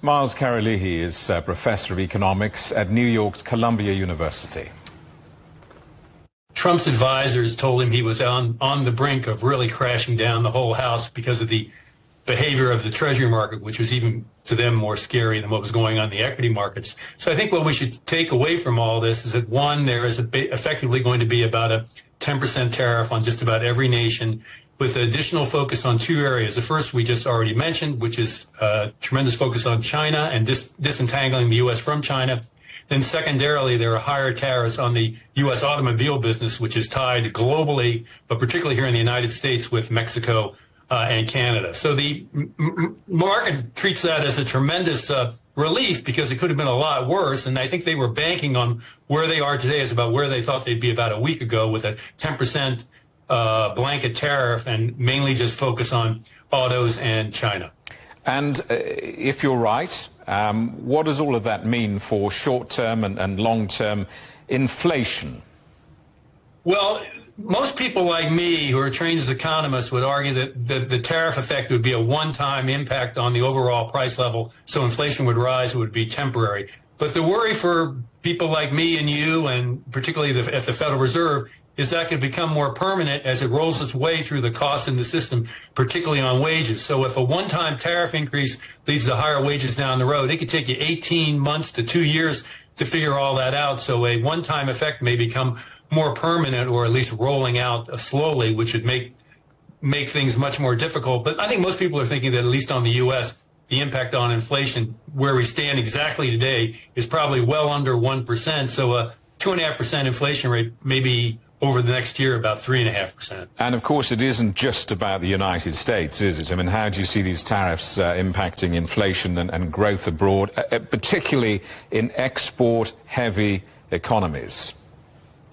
Miles Leahey is Professor of Economics at New York's Columbia University. Trump's advisors told him he was on the brink of really crashing down the whole house because of the behavior of the Treasury market, which was even to them more scary than what was going on in the equity markets. So I think what we should take away from all this is that, one, there is effectively going to be about a 10% tariff on just about every nation, with an additional focus on two areas. The first we just already mentioned, which is tremendous focus on China and disentangling the U.S. from China. Then secondarily, there are higher tariffs on the U.S. automobile business, which is tied globally, but particularly here in the United States with Mexico and Canada. So the market treats that as a tremendous relief because it could have been a lot worse. And I think they were banking on where they are today is about where they thought they'd be about a week ago, with a 10% blanket tariff and mainly just focus on autos and China. And if you're right, what does all of that mean for short-term and long-term inflation? Well, most people like me who are trained as economists would argue that the tariff effect would be a one-time impact on the overall price level, so inflation would rise, it would be temporary. But the worry for people like me and you, and particularly at the Federal Reserve, is that could become more permanent as it rolls its way through the costs in the system, particularly on wages. So if a one-time tariff increase leads to higher wages down the road, it could take you 18 months to 2 years to figure all that out. So a one-time effect may become more permanent, or at least rolling out slowly, which would make things much more difficult. But I think most people are thinking that, at least on the U.S., the impact on inflation, where we stand exactly today, is probably well under 1%. So a 2.5% inflation rate may be over the next year about 3.5%. And of course, it isn't just about the United States, is it? I mean, how do you see these tariffs impacting inflation and growth abroad, particularly in export-heavy economies?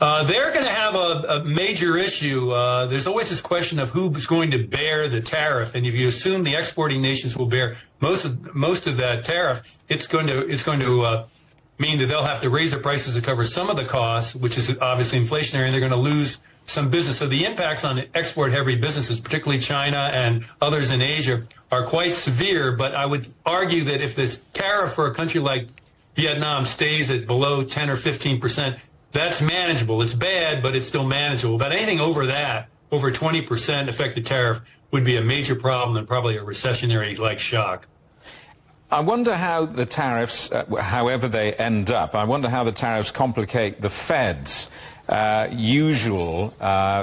They're going to have a major issue. There's always this question of who's going to bear the tariff, and if you assume the exporting nations will bear most of that tariff, it's going to mean that they'll have to raise their prices to cover some of the costs, which is obviously inflationary, and they're going to lose some business. So the impacts on export-heavy businesses, particularly China and others in Asia, are quite severe. But I would argue that if this tariff for a country like Vietnam stays at below 10 or 15%, that's manageable. It's bad, but it's still manageable. But anything over that, over 20% effective tariff, would be a major problem and probably a recessionary-like shock. I wonder how the tariffs, however they end up, I wonder how the tariffs complicate the Fed's usual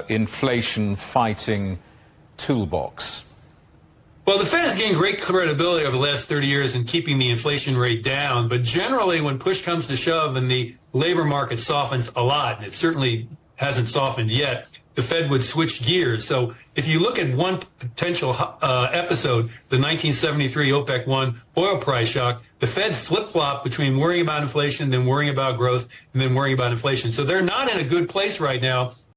inflation-fighting toolbox. Well, the Fed has gained great credibility over the last 30 years in keeping the inflation rate down, but generally when push comes to shove and the labor market softens a lot, and it certainly hasn't softened yet, the Fed would switch gears. So if you look at one potential episode, the 1973 OPEC-1 oil price shock, the Fed flip-flopped between worrying about inflation, then worrying about growth, and then worrying about inflation. So they're not in a good place right now.